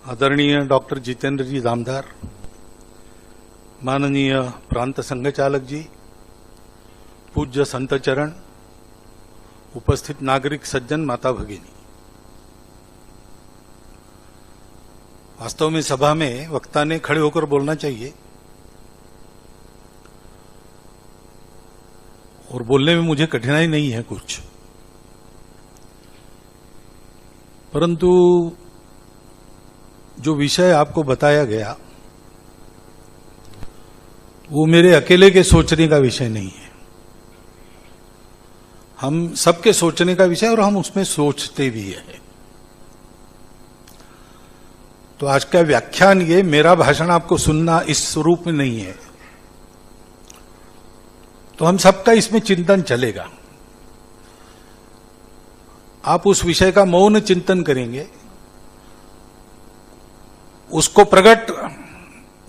आदरणीय डॉक्टर जितेंद्र जी दामदार, माननीय प्रांत संघचालक जी, पूज्य संत चरण, उपस्थित नागरिक सज्जन, माता भगिनी, वास्तव में सभा में वक्ता ने खड़े होकर बोलना चाहिए और बोलने में मुझे कठिनाई नहीं है कुछ, परंतु जो विषय आपको बताया गया वो मेरे अकेले के सोचने का विषय नहीं है, हम सबके सोचने का विषय और हम उसमें सोचते भी हैं। तो आज का व्याख्यान, ये मेरा भाषण आपको सुनना इस स्वरूप में नहीं है, तो हम सबका इसमें चिंतन चलेगा। आप उस विषय का मौन चिंतन करेंगे, उसको प्रकट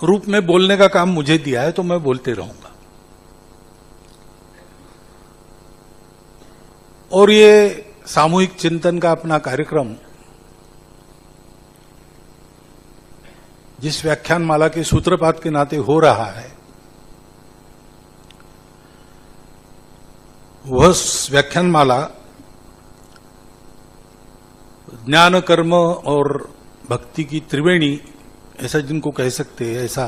रूप में बोलने का काम मुझे दिया है, तो मैं बोलते रहूंगा। और ये सामूहिक चिंतन का अपना कार्यक्रम जिस व्याख्यान माला के सूत्रपात के नाते हो रहा है, वह व्याख्यान माला ज्ञान, कर्म और भक्ति की त्रिवेणी, ऐसा जिनको कह सकते हैं, ऐसा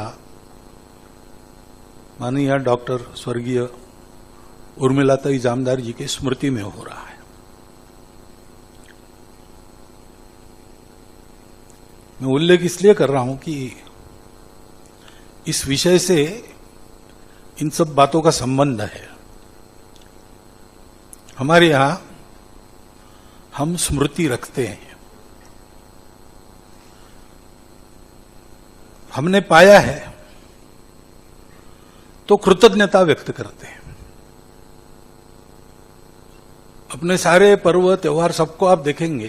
माननीय डॉक्टर स्वर्गीय उर्मिलाताई जामदार जी के स्मृति में हो रहा है। मैं उल्लेख इसलिए कर रहा हूं कि इस विषय से इन सब बातों का संबंध है। हमारे यहां हम स्मृति रखते हैं। हमने पाया है तो कृतज्ञता व्यक्त करते हैं। अपने सारे पर्व त्योहार सबको आप देखेंगे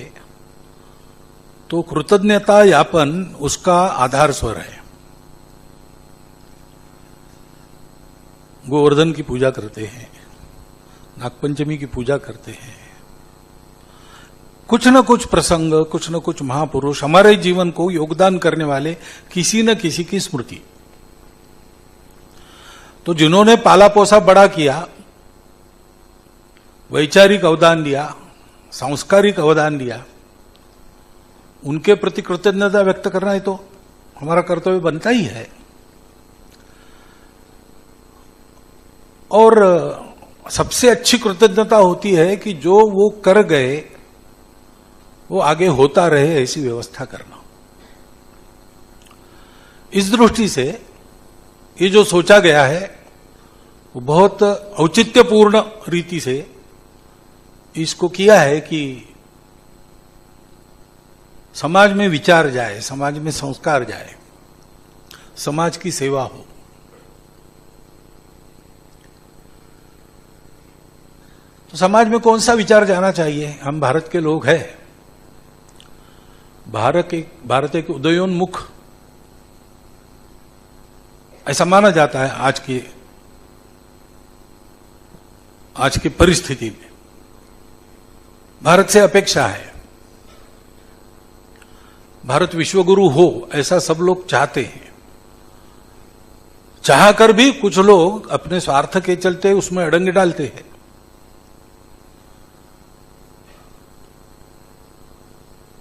तो कृतज्ञता यापन उसका आधार स्वर है। गोवर्धन की पूजा करते हैं, नागपंचमी की पूजा करते हैं, कुछ न कुछ प्रसंग, कुछ न कुछ महापुरुष, हमारे जीवन को योगदान करने वाले किसी न किसी की स्मृति। तो जिन्होंने पाला पोसा बड़ा किया, वैचारिक अवदान दिया, सांस्कारिक अवदान दिया, उनके प्रति कृतज्ञता व्यक्त करना ही तो हमारा कर्तव्य बनता ही है। और सबसे अच्छी कृतज्ञता होती है कि जो वो कर गए वो आगे होता रहे, ऐसी व्यवस्था करना। इस दृष्टि से ये जो सोचा गया है वो बहुत औचित्यपूर्ण रीति से इसको किया है कि समाज में विचार जाए, समाज में संस्कार जाए, समाज की सेवा हो। तो समाज में कौन सा विचार जाना चाहिए? हम भारत के लोग हैं। भारत एक उदयोन्मुख ऐसा माना जाता है आज की परिस्थिति में। भारत से अपेक्षा है, भारत विश्वगुरु हो, ऐसा सब लोग चाहते हैं। चाहकर भी कुछ लोग अपने स्वार्थ के चलते उसमें अड़ंगे डालते हैं।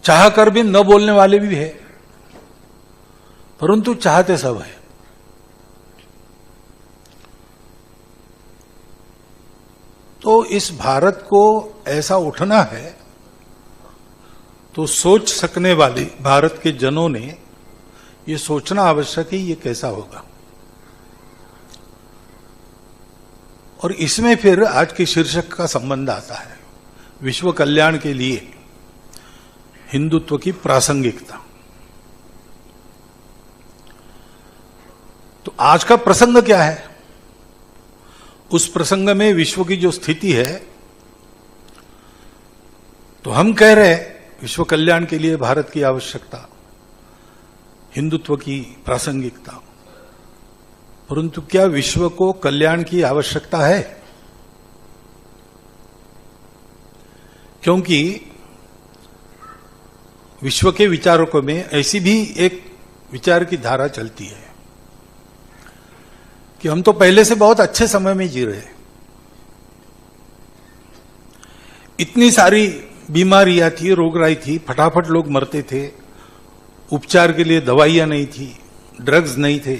चाहकर भी न बोलने वाले भी है, परंतु चाहते सब है। तो इस भारत को ऐसा उठना है तो सोच सकने वाले भारत के जनों ने ये सोचना आवश्यक है ये कैसा होगा। और इसमें फिर आज के शीर्षक का संबंध आता है, विश्व कल्याण के लिए हिंदुत्व की प्रासंगिकता। तो आज का प्रसंग क्या है? उस प्रसंग में विश्व की जो स्थिति है, तो हम कह रहे हैं विश्व कल्याण के लिए भारत की आवश्यकता, हिंदुत्व की प्रासंगिकता, परंतु क्या विश्व को कल्याण की आवश्यकता है? क्योंकि विश्व के विचारकों में ऐसी भी एक विचार की धारा चलती है कि हम तो पहले से बहुत अच्छे समय में जी रहे, इतनी सारी बीमारियां थी, रोगराई थी, फटाफट लोग मरते थे, उपचार के लिए दवाइयां नहीं थी, ड्रग्स नहीं थे।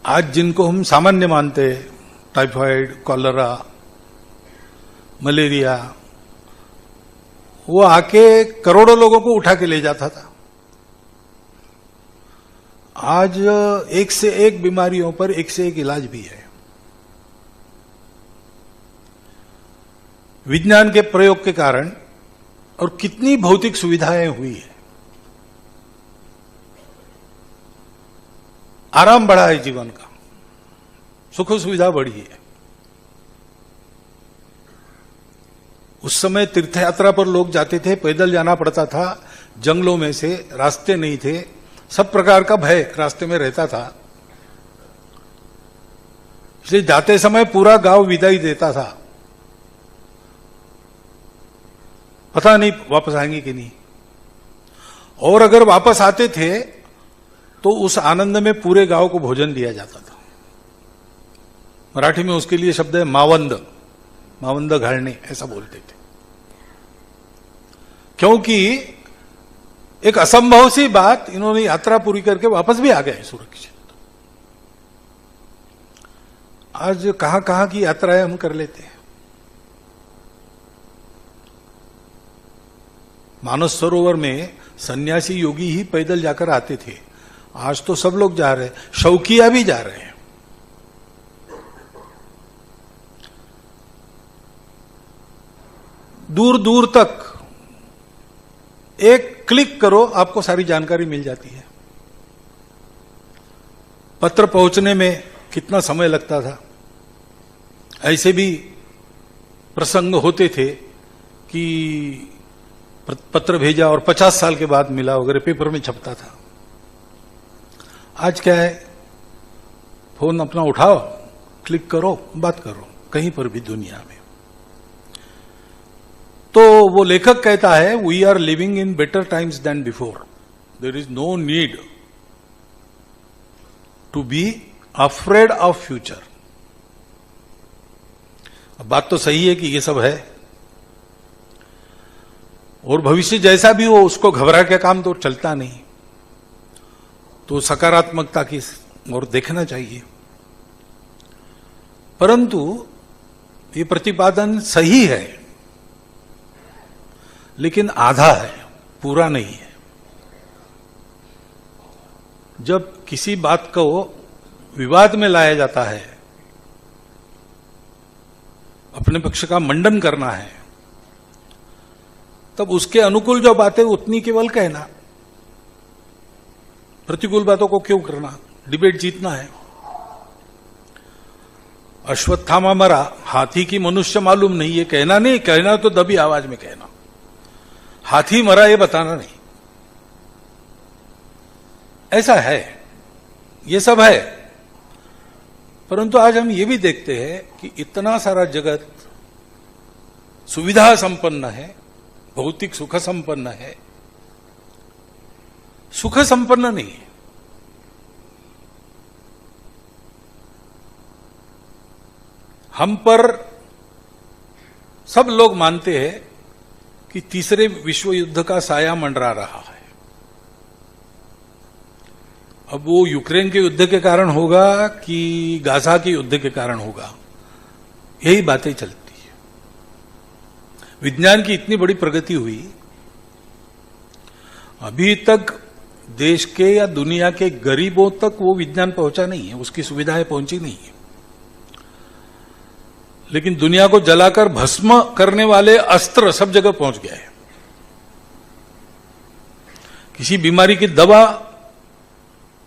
आज जिनको हम सामान्य मानते हैं, टाइफाइड, कॉलरा, मलेरिया, वो आके करोड़ों लोगों को उठा के ले जाता था। आज एक से एक बीमारियों पर एक से एक इलाज भी है। विज्ञान के प्रयोग के कारण और कितनी भौतिक सुविधाएं हुई है, आराम बढ़ा है जीवन का, सुख सुविधा बढ़ी है। उस समय तीर्थ यात्रा पर लोग जाते थे, पैदल जाना पड़ता था, जंगलों में से, रास्ते नहीं थे, सब प्रकार का भय रास्ते में रहता था। इसलिए जाते समय पूरा गांव विदाई देता था, पता नहीं वापस आएंगे कि नहीं। और अगर वापस आते थे तो उस आनंद में पूरे गांव को भोजन दिया जाता था। मराठी में उसके लिए शब्द है मावंद, मावंद घालने, ऐसा बोलते थे। क्योंकि एक असंभव सी बात, इन्होंने यात्रा पूरी करके वापस भी आ गए सुरक्षित। आज कहां कहां की यात्राएं हम कर लेते हैं। मानस सरोवर में सन्यासी योगी ही पैदल जाकर आते थे, आज तो सब लोग जा रहे हैं, शौकिया भी जा रहे हैं। दूर दूर तक एक क्लिक करो, आपको सारी जानकारी मिल जाती है। पत्र पहुंचने में कितना समय लगता था। ऐसे भी प्रसंग होते थे कि पत्र भेजा और 50 साल के बाद मिला वगैरह, पेपर में छपता था। आज क्या है, फोन अपना उठाओ, क्लिक करो, बात करो, कहीं पर भी दुनिया में। तो वो लेखक कहता है, we are living in better times than before, there is no need to be afraid of future. अब बात तो सही है कि ये सब है, और भविष्य जैसा भी हो उसको घबरा के काम तो चलता नहीं, तो सकारात्मकता की ओर देखना चाहिए। परंतु ये प्रतिपादन सही है, लेकिन आधा है, पूरा नहीं है। जब किसी बात को विवाद में लाया जाता है, अपने पक्ष का मंडन करना है, तब उसके अनुकूल जो बातें उतनी केवल कहना, प्रतिकूल बातों को क्यों करना। डिबेट जीतना है। अश्वत्थामा मरा, हाथी की मनुष्य मालूम नहीं, ये कहना नहीं, कहना तो दबी आवाज में कहना। हाथी मरा ये बताना नहीं। ऐसा है, ये सब है। परंतु आज हम ये भी देखते हैं कि इतना सारा जगत सुविधा संपन्न है, भौतिक सुख संपन्न है, सुख संपन्न नहीं है। हम पर सब लोग मानते हैं कि तीसरे विश्व युद्ध का साया मंडरा रहा है। अब वो यूक्रेन के युद्ध के कारण होगा कि गाजा के युद्ध के कारण होगा, यही बातें चलती है। विज्ञान की इतनी बड़ी प्रगति हुई, अभी तक देश के या दुनिया के गरीबों तक वो विज्ञान पहुंचा नहीं है, उसकी सुविधाएं पहुंची नहीं है। लेकिन दुनिया को जलाकर भस्म करने वाले अस्त्र सब जगह पहुंच गए हैं। किसी बीमारी की दवा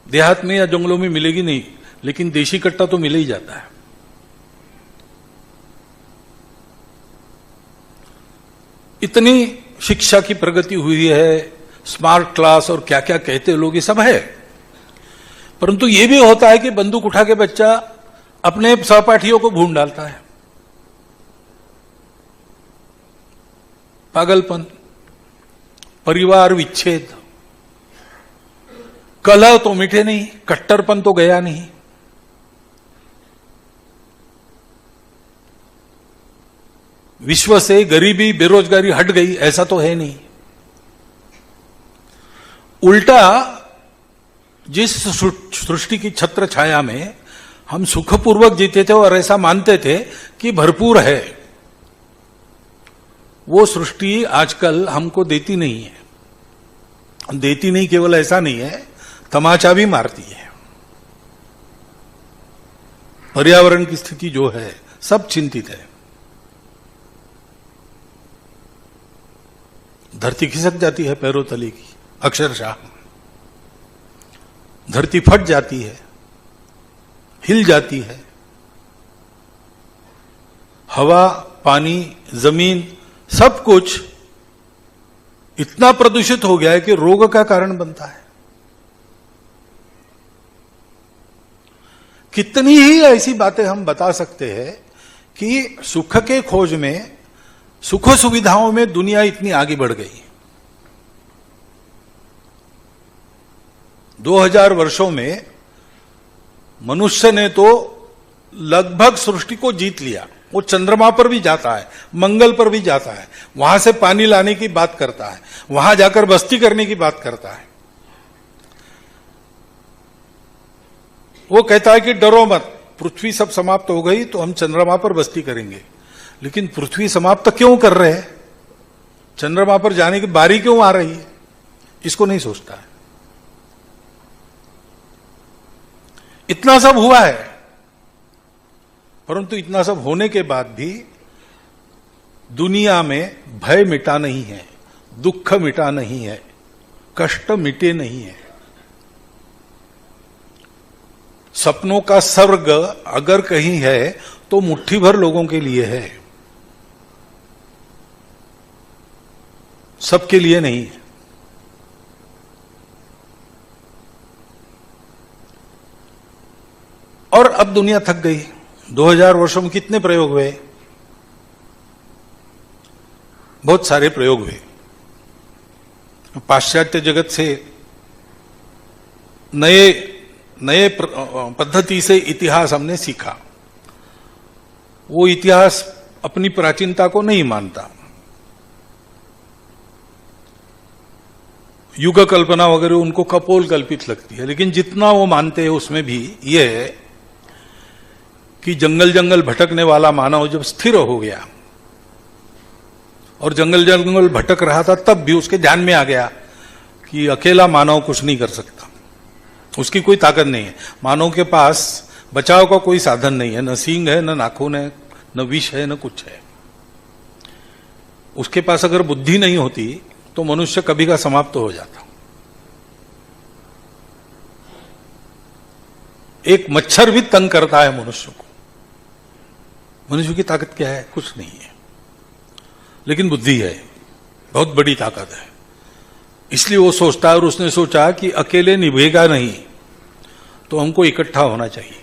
देहात में या जंगलों में मिलेगी नहीं, लेकिन देशी कट्टा तो मिल ही जाता है। इतनी शिक्षा की प्रगति हुई है, स्मार्ट क्लास और क्या क्या कहते लोग, ये सब है। परंतु ये भी होता है कि बंदूक उठा के बच्चा अपने सहपाठियों को भून डालता है। पागलपन, परिवार विच्छेद, कलह तो मिटे नहीं, कट्टरपन तो गया नहीं। विश्व से गरीबी बेरोजगारी हट गई, ऐसा तो है नहीं। उल्टा जिस सृष्टि की छत्र छाया में हम सुखपूर्वक जीते थे और ऐसा मानते थे कि भरपूर है, वो सृष्टि आजकल हमको देती नहीं है। देती नहीं केवल ऐसा नहीं है, तमाचा भी मारती है। पर्यावरण की स्थिति जो है, सब चिंतित है। धरती खिसक जाती है पैरों तले की, अक्षरशः धरती फट जाती है, हिल जाती है। हवा, पानी, जमीन, सब कुछ इतना प्रदूषित हो गया है कि रोग का कारण बनता है। कितनी ही ऐसी बातें हम बता सकते हैं कि सुख के खोज में, सुख सुविधाओं में दुनिया इतनी आगे बढ़ गई। 2000 वर्षों में मनुष्य ने तो लगभग सृष्टि को जीत लिया। वो चंद्रमा पर भी जाता है, मंगल पर भी जाता है, वहां से पानी लाने की बात करता है, वहां जाकर बस्ती करने की बात करता है। वो कहता है कि डरो मत, पृथ्वी सब समाप्त हो गई तो हम चंद्रमा पर बस्ती करेंगे। लेकिन पृथ्वी समाप्त क्यों कर रहे हैं? चंद्रमा पर जाने की बारी क्यों आ रही है? इसको नहीं सोचता है। इतना सब हुआ है, परंतु इतना सब होने के बाद भी दुनिया में भय मिटा नहीं है, दुख मिटा नहीं है, कष्ट मिटे नहीं है। सपनों का स्वर्ग अगर कहीं है तो मुट्ठी भर लोगों के लिए है, सबके लिए नहीं है। और अब दुनिया थक गई। 2000 वर्षों में कितने प्रयोग हुए? बहुत सारे प्रयोग हुए। पाश्चात्य जगत से नए पद्धति से इतिहास हमने सीखा। वो इतिहास अपनी प्राचीनता को नहीं मानता। युग कल्पना वगैरह उनको कपोल कल्पित लगती है, लेकिन जितना वो मानते हैं उसमें भी ये है कि जंगल जंगल भटकने वाला मानव जब स्थिर हो गया और जंगल जंगल भटक रहा था, तब भी उसके ध्यान में आ गया कि अकेला मानव कुछ नहीं कर सकता, उसकी कोई ताकत नहीं है। मानव के पास बचाव का कोई साधन नहीं है, न सींग है, न नाखून है, न विष है, न कुछ है। उसके पास अगर बुद्धि नहीं होती तो मनुष्य कभी का समाप्त हो जाता। एक मच्छर भी तंग करता है मनुष्य को। मनुष्य की ताकत क्या है? कुछ नहीं है, लेकिन बुद्धि है, बहुत बड़ी ताकत है। इसलिए वो सोचता है, और उसने सोचा कि अकेले निभेगा नहीं, तो हमको इकट्ठा होना चाहिए।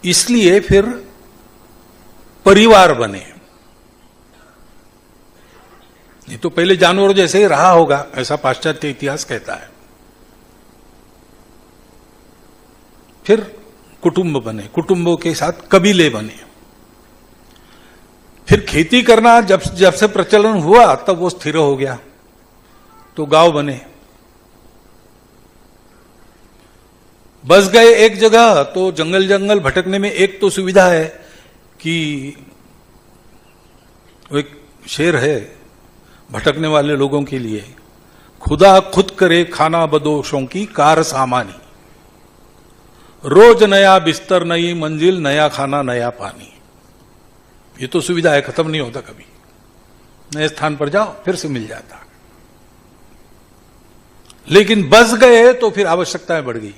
इसलिए फिर परिवार बने। ये तो पहले जानवर जैसे ही रहा होगा, ऐसा पाश्चात्य इतिहास कहता है। फिर कुटुंब बने, कुटुंबों के साथ कबीले बने। फिर खेती करना जब से प्रचलन हुआ तब वो स्थिर हो गया, तो गांव बने। बस गए एक जगह तो जंगल जंगल भटकने में एक तो सुविधा है कि वो एक शेर है भटकने वाले लोगों के लिए, खुदा खुद करे खाना बदोशों की कार सामानी, रोज नया बिस्तर, नई मंजिल, नया खाना, नया पानी। ये तो सुविधा है, खत्म नहीं होता कभी। नए स्थान पर जाओ फिर से मिल जाता। लेकिन बस गए तो फिर आवश्यकताएं बढ़ गई,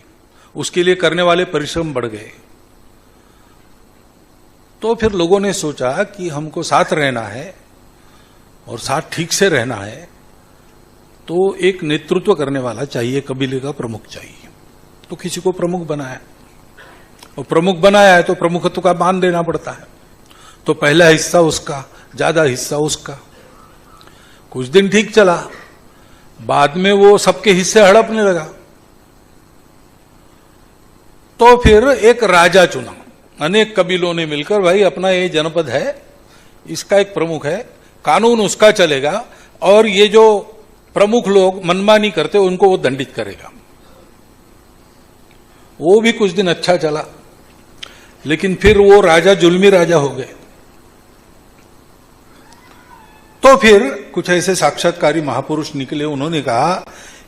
उसके लिए करने वाले परिश्रम बढ़ गए। तो फिर लोगों ने सोचा कि हमको साथ रहना है और साथ ठीक से रहना है, तो एक नेतृत्व करने वाला चाहिए, कबीले का प्रमुख चाहिए। तो किसी को प्रमुख बनाया, और प्रमुख बनाया है तो प्रमुखत्व का मान देना पड़ता है। तो पहला हिस्सा उसका ज्यादा हिस्सा उसका। कुछ दिन ठीक चला, बाद में वो सबके हिस्से हड़पने लगा। तो फिर एक राजा चुना, अनेक कबीलों ने मिलकर, भाई अपना ये जनपद है, इसका एक प्रमुख है, कानून उसका चलेगा, और ये जो प्रमुख लोग मनमानी करते उनको वो दंडित करेगा। वो भी कुछ दिन अच्छा चला, लेकिन फिर वो राजा जुल्मी राजा हो गए। तो फिर कुछ ऐसे साक्षात्कारी महापुरुष निकले, उन्होंने कहा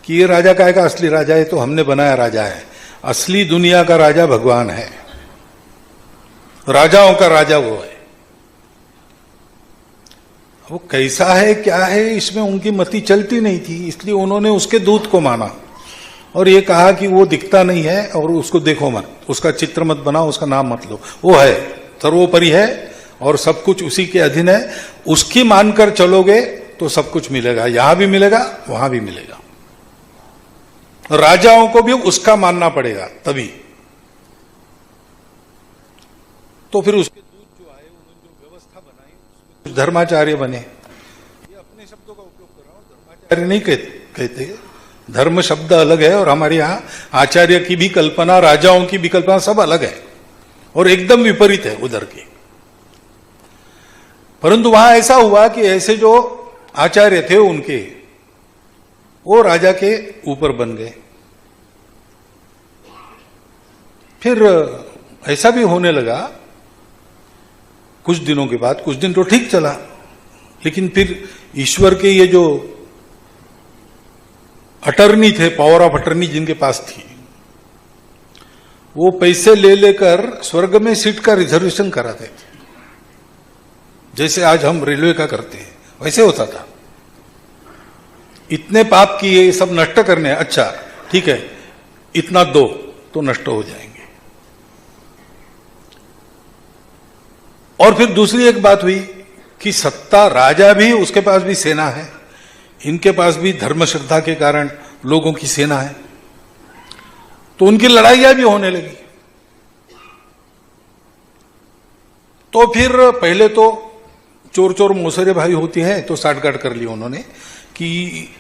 कि ये राजा काय का असली राजा है, तो हमने बनाया राजा है। असली दुनिया का राजा भगवान है, राजाओं का राजा वो है। वो कैसा है क्या है इसमें उनकी मति चलती नहीं थी, इसलिए उन्होंने उसके दूत को माना और ये कहा कि वो दिखता नहीं है और उसको देखो मत, उसका चित्र मत बनाओ, उसका नाम मत लो, वो है, सर्वोपरि है और सब कुछ उसी के अधीन है। उसकी मानकर चलोगे तो सब कुछ मिलेगा, यहां भी मिलेगा वहां भी मिलेगा। राजाओं को भी उसका मानना पड़ेगा तभी। तो फिर उसके दूत जो आए, उन्होंने जो व्यवस्था बनाई, धर्माचार्य बने। ये अपने शब्दों का उपयोग कर रहा हूं, धर्माचार्य नहीं कहते, धर्म शब्द अलग है और हमारे यहां आचार्य की भी कल्पना, राजाओं की भी कल्पना सब अलग है और एकदम विपरीत है उधर की। परंतु वहां ऐसा हुआ कि ऐसे जो आचार्य थे उनके, वो राजा के ऊपर बन गए। फिर ऐसा भी होने लगा कुछ दिनों के बाद, कुछ दिन तो ठीक चला, लेकिन फिर ईश्वर के ये जो अटर्नी थे, पावर ऑफ अटर्नी जिनके पास थी, वो पैसे ले लेकर स्वर्ग में सीट का रिजर्वेशन कराते थे, जैसे आज हम रेलवे का करते हैं वैसे होता था। इतने पाप किए, ये सब नष्ट करने, अच्छा ठीक है इतना दो तो नष्ट हो जाएंगे। और फिर दूसरी एक बात हुई कि सत्ता, राजा भी, उसके पास भी सेना है, इनके पास भी धर्म श्रद्धा के कारण लोगों की सेना है, तो उनकी लड़ाइयां भी होने लगी। तो फिर पहले तो चोर चोर मोसरे भाई होती है, तो साठगांठ कर ली उन्होंने कि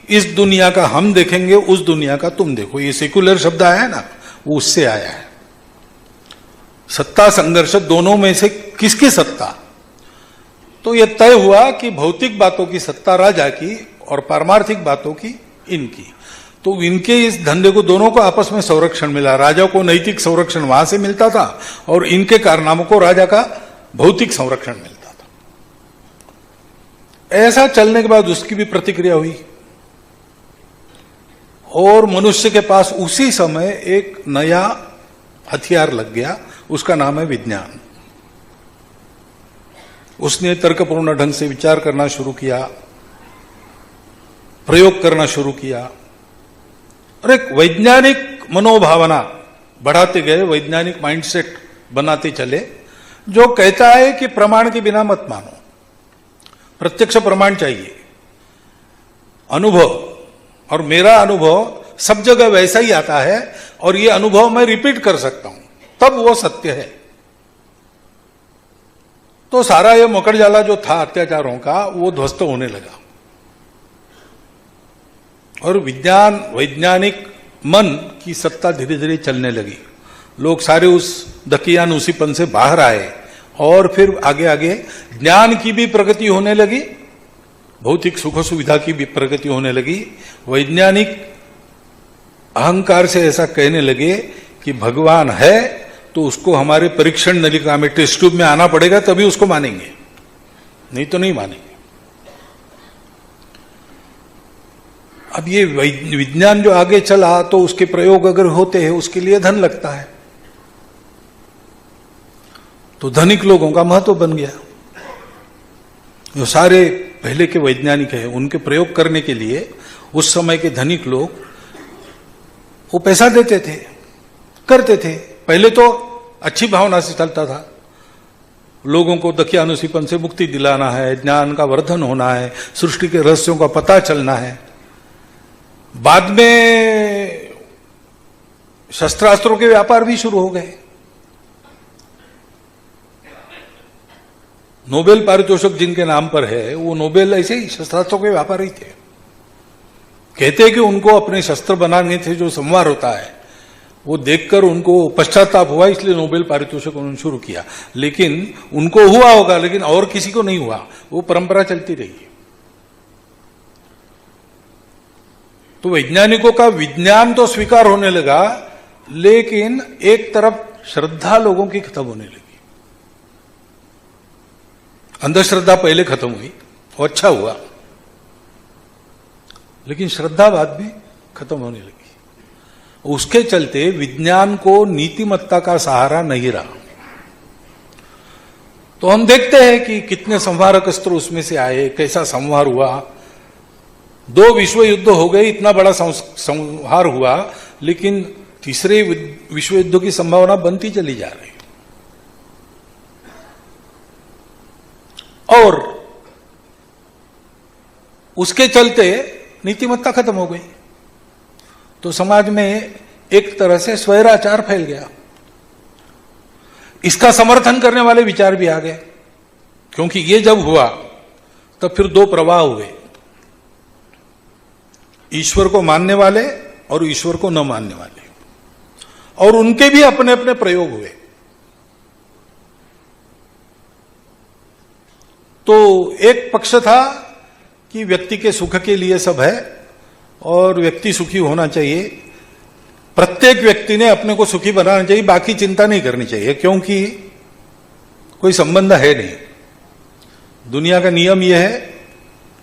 इस दुनिया का हम देखेंगे, उस दुनिया का तुम देखो। ये सेक्युलर शब्द आया है ना, वो उससे आया है। सत्ता संघर्ष, दोनों में से किसकी सत्ता? तो यह तय हुआ कि भौतिक बातों की सत्ता राजा की और पारमार्थिक बातों की इनकी। तो इनके इस धंधे को, दोनों को आपस में संरक्षण मिला। राजा को नैतिक संरक्षण वहां से मिलता था और इनके कारनामों को राजा का भौतिक संरक्षण मिलता था। ऐसा चलने के बाद उसकी भी प्रतिक्रिया हुई और मनुष्य के पास उसी समय एक नया हथियार लग गया, उसका नाम है विज्ञान। उसने तर्कपूर्ण ढंग से विचार करना शुरू किया, प्रयोग करना शुरू किया और एक वैज्ञानिक मनोभावना बढ़ाते गए, वैज्ञानिक माइंडसेट बनाते चले, जो कहता है कि प्रमाण के बिना मत मानो, प्रत्यक्ष प्रमाण चाहिए। अनुभव, और मेरा अनुभव सब जगह वैसा ही आता है और ये अनुभव मैं रिपीट कर सकता हूं, तब वो सत्य है। तो सारा ये मकड़जाला जो था अत्याचारों का, वो ध्वस्त होने लगा और विज्ञान, वैज्ञानिक मन की सत्ता धीरे धीरे चलने लगी। लोग सारे उस दकियानुसीपन से बाहर आए और फिर आगे आगे ज्ञान की भी प्रगति होने लगी, भौतिक सुख सुविधा की भी प्रगति होने लगी। वैज्ञानिक अहंकार से ऐसा कहने लगे कि भगवान है तो उसको हमारे परीक्षण नलिका में, टेस्ट ट्यूब में आना पड़ेगा, तभी उसको मानेंगे, नहीं तो नहीं मानेंगे। अब ये विज्ञान जो आगे चला तो उसके प्रयोग अगर होते हैं, उसके लिए धन लगता है, तो धनिक लोगों का महत्व बन गया। जो सारे पहले के वैज्ञानिक हैं, उनके प्रयोग करने के लिए उस समय के धनिक लोग वो पैसा देते थे, करते थे। पहले तो अच्छी भावना से चलता था, लोगों को दकियानुसीपन से मुक्ति दिलाना है, ज्ञान का वर्धन होना है, सृष्टि के रहस्यों का पता चलना है। बाद में शस्त्रास्त्रों के व्यापार भी शुरू हो गए, नोबेल पारितोषिक जिनके नाम पर है वो नोबेल ऐसे ही शस्त्रास्त्रों के व्यापारी थे। कहते हैं कि उनको अपने शस्त्र बनाने थे जो संवार होता है वो देखकर उनको पश्चाताप हुआ, इसलिए नोबेल पारितोषिक उन्होंने शुरू किया। लेकिन उनको हुआ होगा, लेकिन और किसी को नहीं हुआ, वो परंपरा चलती रही। तो वैज्ञानिकों का विज्ञान तो स्वीकार होने लगा, लेकिन एक तरफ श्रद्धा लोगों की खत्म होने लगी। अंधश्रद्धा पहले खत्म हुई, वो अच्छा हुआ, लेकिन श्रद्धा बाद में खत्म होने लगी। उसके चलते विज्ञान को नीतिमत्ता का सहारा नहीं रहा। तो हम देखते हैं कि कितने संहारक अस्त्र उसमें से आए, कैसा संहार हुआ। 2 विश्व युद्ध हो गए, इतना बड़ा संहार हुआ, लेकिन तीसरे विश्व युद्ध की संभावना बनती चली जा रही। और उसके चलते नीतिमत्ता खत्म हो गई। तो समाज में एक तरह से स्वैराचार फैल गया। इसका समर्थन करने वाले विचार भी आ गए, क्योंकि ये जब हुआ तब फिर 2 प्रवाह हुए, ईश्वर को मानने वाले और ईश्वर को न मानने वाले, और उनके भी अपने अपने प्रयोग हुए। तो एक पक्ष था कि व्यक्ति के सुख के लिए सब है और व्यक्ति सुखी होना चाहिए, प्रत्येक व्यक्ति ने अपने को सुखी बनाना चाहिए, बाकी चिंता नहीं करनी चाहिए, क्योंकि कोई संबंध है नहीं। दुनिया का नियम यह है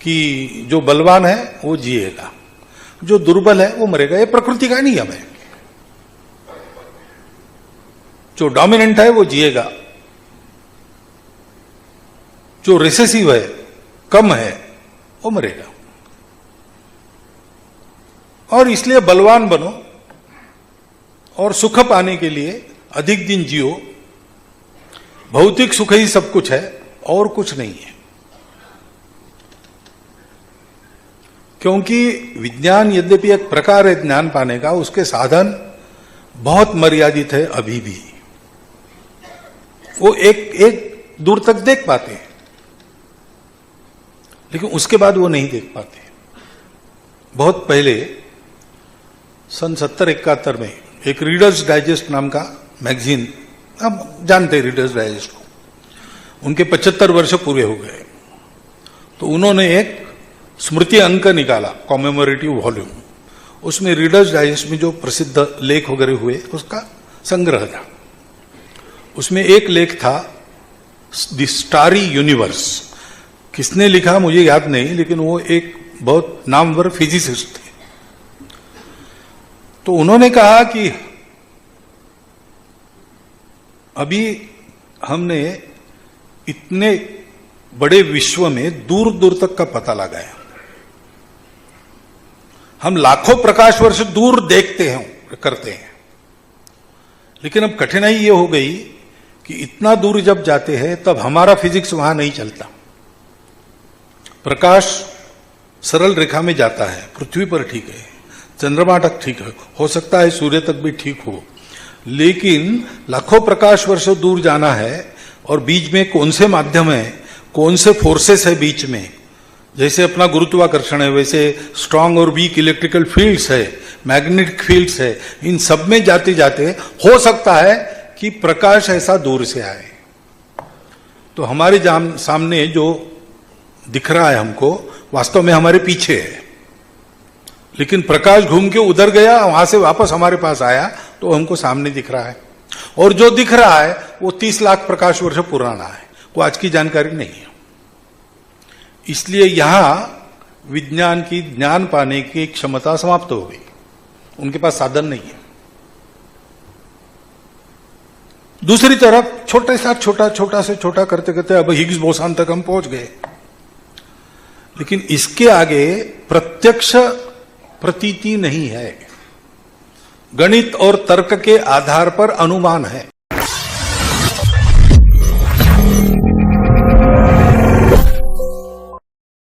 कि जो बलवान है वो जिएगा, जो दुर्बल है वो मरेगा। ये प्रकृति का नियम है। जो डोमिनेंट है वो जिएगा, जो रिसेसिव है, कम है, वो मरेगा। और इसलिए बलवान बनो और सुख पाने के लिए अधिक दिन जियो। भौतिक सुख ही सब कुछ है और कुछ नहीं है। क्योंकि विज्ञान यद्यपि एक प्रकार है ज्ञान पाने का, उसके साधन बहुत मर्यादित है अभी भी। वो एक दूर तक देख पाते हैं, लेकिन उसके बाद वो नहीं देख पाते। बहुत पहले सन 70-71 में एक रीडर्स डाइजेस्ट नाम का मैगजीन, आप जानते हैं रीडर्स डाइजेस्ट को, उनके 75 वर्ष पूरे हो गए। तो उन्होंने एक स्मृति अंक निकाला, कॉमेमोरेटिव वॉल्यूम। उसमें रीडर्स डाइजेस्ट में जो प्रसिद्ध लेख वगैरह हुए उसका संग्रह था। उसमें एक लेख था द स्टारी यूनिवर्स। किसने लिखा मुझे याद नहीं, लेकिन वो एक बहुत नामवर फिजिसिस्ट थे। तो उन्होंने कहा कि अभी हमने इतने बड़े विश्व में दूर दूर तक का पता लगाया, हम लाखों प्रकाश वर्ष दूर देखते हैं, करते हैं, लेकिन अब कठिनाई ये हो गई कि इतना दूर जब जाते हैं तब हमारा फिजिक्स वहां नहीं चलता। प्रकाश सरल रेखा में जाता है, पृथ्वी पर ठीक है, चंद्रमा तक ठीक है, हो सकता है सूर्य तक भी ठीक हो, लेकिन लाखों प्रकाश वर्ष दूर जाना है और बीच में कौन से माध्यम है, कौन से फोर्सेस है बीच में। जैसे अपना गुरुत्वाकर्षण है, वैसे स्ट्रांग और वीक इलेक्ट्रिकल फील्ड्स है, मैग्नेटिक फील्ड्स है। इन सब में जाते जाते हो सकता है कि प्रकाश ऐसा दूर से आए। तो हमारे सामने जो दिख रहा है हमको, वास्तव में हमारे पीछे है, लेकिन प्रकाश घूम के उधर गया, वहां से वापस हमारे पास आया तो हमको सामने दिख रहा है। और जो दिख रहा है वो 30 लाख प्रकाश वर्ष पुराना है, वो आज की जानकारी नहीं है। इसलिए यहां विज्ञान की ज्ञान पाने की क्षमता समाप्त हो गई, उनके पास साधन नहीं है। दूसरी तरफ छोटे साथ छोटा से छोटा करते करते अब हिग्स बोसान तक हम पहुंच गए, लेकिन इसके आगे प्रत्यक्ष प्रतीति नहीं है, गणित और तर्क के आधार पर अनुमान है।